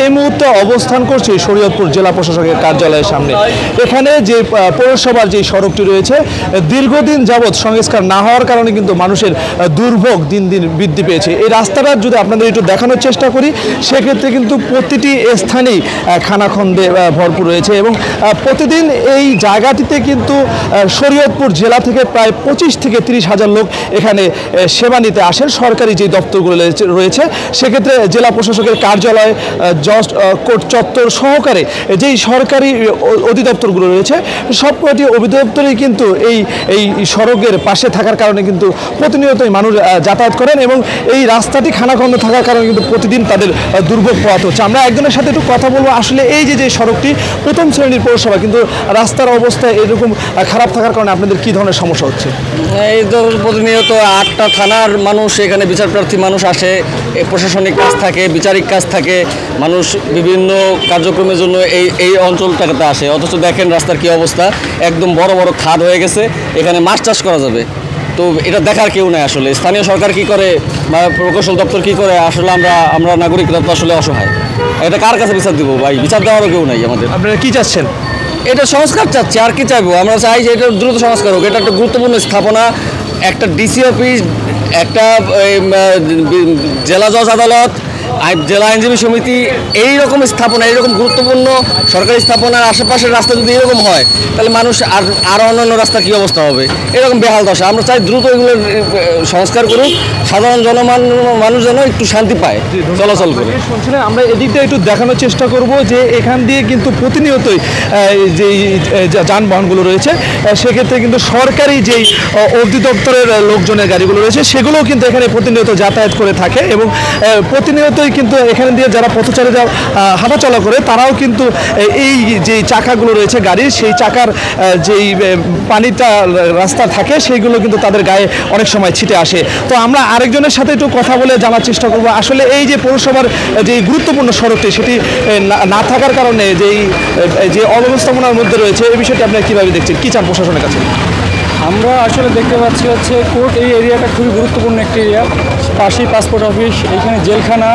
এই মুহূর্তে অবস্থান করছি শরীয়তপুর জেলা প্রশাসকের কার্যালয়ের সামনে। এখানে যে পৌরসভার যে সড়কটি রয়েছে দীর্ঘদিন যাবৎ সংস্কার না হওয়ার কারণে কিন্তু মানুষের দুর্ভোগ দিন দিন বৃদ্ধি পেয়েছে। এই রাস্তাটা যদি আপনাদের একটু দেখানোর চেষ্টা করি সেক্ষেত্রে কিন্তু প্রতিটি স্থানেই খানাখন্দে ভরপুর রয়েছে এবং প্রতিদিন এই জায়গাটিতে কিন্তু শরীয়তপুর জেলা থেকে প্রায় 25 থেকে 30 হাজার লোক এখানে সেবা নিতে আসেন। সরকারি যে দপ্তরগুলো রয়েছে সেক্ষেত্রে জেলা প্রশাসকের কার্যালয়, জজ কোর্ট চত্বর সহকারে যেই সরকারি অধিদপ্তরগুলো রয়েছে সবকটি অধিদপ্তরেই কিন্তু এই সড়কের পাশে থাকার কারণে কিন্তু প্রতিনিয়তই মানুষ যাতায়াত করেন এবং এই রাস্তাটি খানাখন্দ থাকার কারণে কিন্তু প্রতিদিন তাদের দুর্ভোগ পোহাতে হচ্ছে। আমরা একজনের সাথে একটু কথা বলবো। আসলে এই যে সড়কটি প্রথম শ্রেণীর পৌরসভা কিন্তু রাস্তার অবস্থা এরকম খারাপ থাকার কারণে আপনাদের কী ধরনের সমস্যা হচ্ছে? এই তো প্রতিনিয়ত 8টা থানার মানুষ এখানে বিচার প্রার্থী মানুষ আসে, প্রশাসনিক কাজ থাকে, বিচারিক কাজ থাকে, মানুষ বিভিন্ন কার্যক্রমের জন্য এই অঞ্চলটাতে আসে। অথচ দেখেন রাস্তার কি অবস্থা, একদম বড় বড় খাদ হয়ে গেছে, এখানে মাছ চাষ করা যাবে। তো এটা দেখার কেউ নাই। আসলে স্থানীয় সরকার কি করে বা প্রকৌশল দপ্তর কি করে, আসলে আমরা নাগরিকরা তো আসলে অসহায়। এটা কার কাছে বিচার দিব ভাই? বিচার দেওয়ারও কেউ নাই আমাদের। আপনারা কি চাচ্ছেন? এটা সংস্কার চাচ্ছি, আর কি চাইবো? আমরা চাই যে এটা দ্রুত সংস্কার হোক। এটা একটা গুরুত্বপূর্ণ স্থাপনা, একটা ডিসি অফিস, একটা জেলা জজ আদালত, জেলা আইনজীবী সমিতি, এইরকম স্থাপনা, এইরকম গুরুত্বপূর্ণ সরকারি স্থাপনার আশেপাশের রাস্তা যদি এরকম হয় তাহলে মানুষ আর অন্যান্য রাস্তা কী অবস্থা হবে? এরকম বেহাল দশা। আমরা চাই দ্রুত এগুলো সংস্কার করুক, সাধারণ মানুষ যেন একটু শান্তি পায় চলাচল করে। শুনছিলেন, আমরা এদিকটা একটু দেখানোর চেষ্টা করব যে এখান দিয়ে কিন্তু প্রতিনিয়তই যে যানবাহনগুলো রয়েছে সেক্ষেত্রে কিন্তু সরকারি যেই অধিদপ্তরের লোকজনের গাড়িগুলো রয়েছে সেগুলোও কিন্তু এখানে প্রতিনিয়ত যাতায়াত করে থাকে এবং প্রতিনিয়তই কিন্তু এখানে দিয়ে যারা পথচারীরা হাঁটাচলা করে তারাও কিন্তু এই যে চাকাগুলো রয়েছে গাড়ির, সেই চাকার যেই পানিটা রাস্তা থাকে সেইগুলো কিন্তু তাদের গায়ে অনেক সময় ছিটে আসে। তো আমরা আরেকজনের সাথে একটু কথা বলে জানার চেষ্টা করব আসলে এই যে পৌরসভার যে গুরুত্বপূর্ণ সড়কটি সেটি না থাকার কারণে যে অব্যবস্থাপনার মধ্যে রয়েছে এই বিষয়টি আপনারা কীভাবে দেখছেন, কী চান প্রশাসনের কাছে? আমরা আসলে দেখতে পাচ্ছি কোর্ট, এই এরিয়াটা খুবই গুরুত্বপূর্ণ একটি এরিয়া। পাশেই পাসপোর্ট অফিস, এইখানে জেলখানা,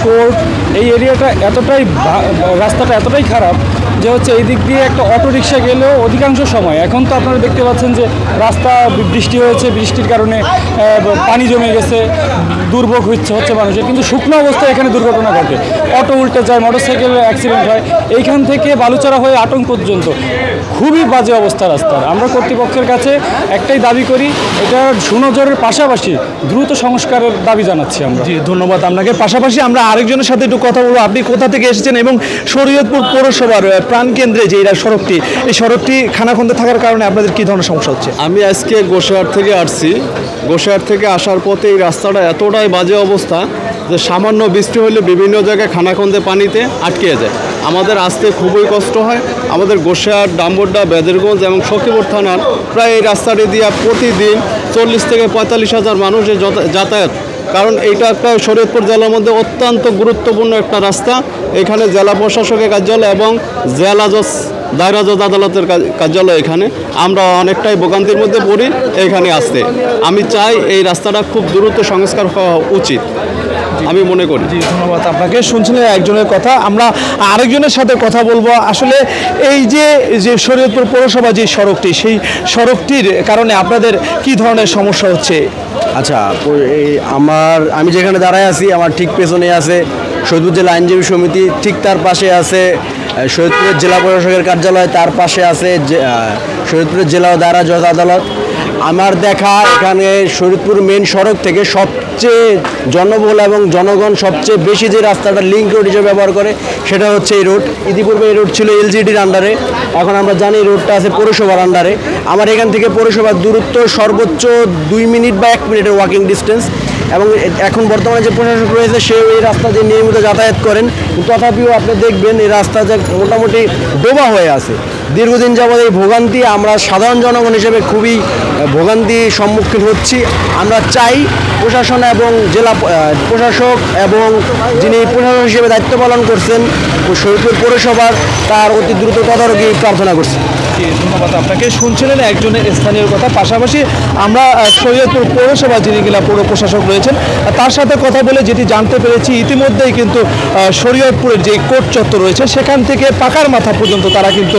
কোর্ট, এই এরিয়াটা রাস্তাটা এতটাই খারাপ যে এই দিক দিয়ে একটা অটো রিক্সা গেলেও অধিকাংশ সময়, এখন তো আপনারা দেখতে পাচ্ছেন যে রাস্তা বৃষ্টি হয়েছে, বৃষ্টির কারণে পানি জমে গেছে, দুর্ভোগ হচ্ছে মানুষের। কিন্তু শুকনো অবস্থায় এখানে দুর্ঘটনা ঘটে, অটো উল্টে যায়, মোটরসাইকেল অ্যাক্সিডেন্ট হয়। এইখান থেকে বালুচড়া হয়ে আটং পর্যন্ত খুবই বাজে অবস্থা রাস্তার। আমরা কর্তৃপক্ষের কাছে একটাই দাবি করি, এটা সুনজরের পাশাপাশি দ্রুত সংস্কারের দাবি জানাচ্ছি আমরা। জি, ধন্যবাদ আপনাকে। পাশাপাশি আমরা আরেকজনের সাথে একটু কথা বলবো। আপনি কোথা থেকে এসেছেন এবং শরীয়তপুর পৌরসভার প্রাণকেন্দ্রে যে সড়কটি, এই সড়কটি খানাখন্দে থাকার কারণে আপনাদের কী ধরনের সমস্যা হচ্ছে? আমি আজকে গোসাহাট থেকে আসছি। গোসাহাট থেকে আসার পথে এই রাস্তাটা এতটাই বাজে অবস্থা যে সামান্য বৃষ্টি হলে বিভিন্ন জায়গায় খানাখন্দে পানিতে আটকে যায়। আমাদের আসতে খুবই কষ্ট হয়। আমাদের গোসাহাট, ডাম্বরডা, বেদেরগঞ্জ এবং সখীপুর থানার প্রায় এই রাস্তাটি দিয়ে প্রতিদিন 40 থেকে 45 হাজার মানুষের যাতায়াত। কারণ এইটা একটা শরীয়তপুর জেলার মধ্যে অত্যন্ত গুরুত্বপূর্ণ একটা রাস্তা। এখানে জেলা প্রশাসকের কার্যালয় এবং জেলা জজ, দায়রা জজ আদালতের কার্যালয়। এখানে আমরা অনেকটাই ভোগান্তির মধ্যে পড়ি এখানে আসতে। আমি চাই এই রাস্তাটা খুব দ্রুত সংস্কার হওয়া উচিত, আমি মনে করি। জি, ধন্যবাদ আপনাকে। শুনছিলেন একজনের কথা, আমরা আরেকজনের সাথে কথা বলবো। আসলে এই যে শরীয়তপুর পৌরসভা যে সড়কটি, সেই সড়কটির কারণে আপনাদের কি ধরনের সমস্যা হচ্ছে? আচ্ছা, আমি যেখানে দাঁড়ায় আছি আমার ঠিক পেছনে আছে শরীয়তপুর জেলা আইনজীবী সমিতি, ঠিক তার পাশে আছে শরীয়তপুরের জেলা প্রশাসকের কার্যালয়, তার পাশে আছে শরীয়তপুরের জেলা ও দায়রা জজ আদালত। আমার দেখা এখানে শরীয়তপুর মেন সড়ক থেকে সবচেয়ে জনবহুল এবং জনগণ সবচেয়ে বেশি যে রাস্তাটা লিঙ্ক রোড হিসেবে ব্যবহার করে সেটা হচ্ছে এই রোড। ইতিপূর্বে এই রোড ছিল এলজিডির আন্ডারে, এখন আমরা জানি এই রোডটা আছে পৌরসভার আন্ডারে। আমার এখান থেকে পৌরসভার দূরত্ব সর্বোচ্চ 2 মিনিট বা 1 মিনিটের ওয়াকিং ডিস্টেন্স। এবং এখন বর্তমানে যে প্রশাসক রয়েছে সে এই রাস্তা দিয়ে নিয়মিত যাতায়াত করেন, তথাপিও আপনি দেখবেন এই রাস্তা যে মোটামুটি ডোবা হয়ে আছে। দীর্ঘদিন যাবৎ এই ভোগান্তি, আমরা সাধারণ জনগণ হিসেবে খুবই ভোগান্তির সম্মুখীন হচ্ছি। আমরা চাই প্রশাসন এবং জেলা প্রশাসক এবং যিনি প্রশাসক হিসেবে দায়িত্ব পালন করছেন শরীয়তপুর পৌরসভার, তার অতি দ্রুত তদারকি প্রার্থনা করছি। জি, ধন্যবাদ আপনাকে। শুনছিলেন একজনের স্থানীয় কথা। পাশাপাশি আমরা শরীয়তপুর পৌরসভা যিনি কিনা পৌর প্রশাসক রয়েছেন তার সাথে কথা বলে যেটি জানতে পেরেছি ইতিমধ্যেই কিন্তু শরীয়তপুরের যে কোর্ট চত্বর রয়েছে সেখান থেকে পাকার মাথা পর্যন্ত তারা কিন্তু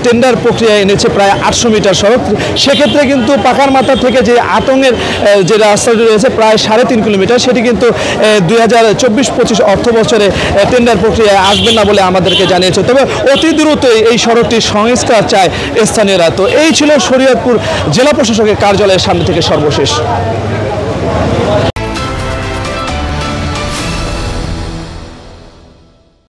টেন্ডার প্রক্রিয়া এনেছে প্রায় 800 মিটার সড়ক। সেক্ষেত্রে কিন্তু পাকার মাথা থেকে যে আতঙ্গের যে রাস্তাটি রয়েছে প্রায় 3.5 কিলোমিটার, সেটি কিন্তু 2024-25 অর্থ বছরে টেন্ডার প্রক্রিয়ায় আসবে না বলে আমাদেরকে জানিয়েছে। তবে অতি দ্রুতই এই সড়কটির সংস্কার চায় স্থানীয়রা। তো এই ছিল শরীয়তপুর জেলা প্রশাসকের কার্যালয়ের সামনে থেকে সর্বশেষ।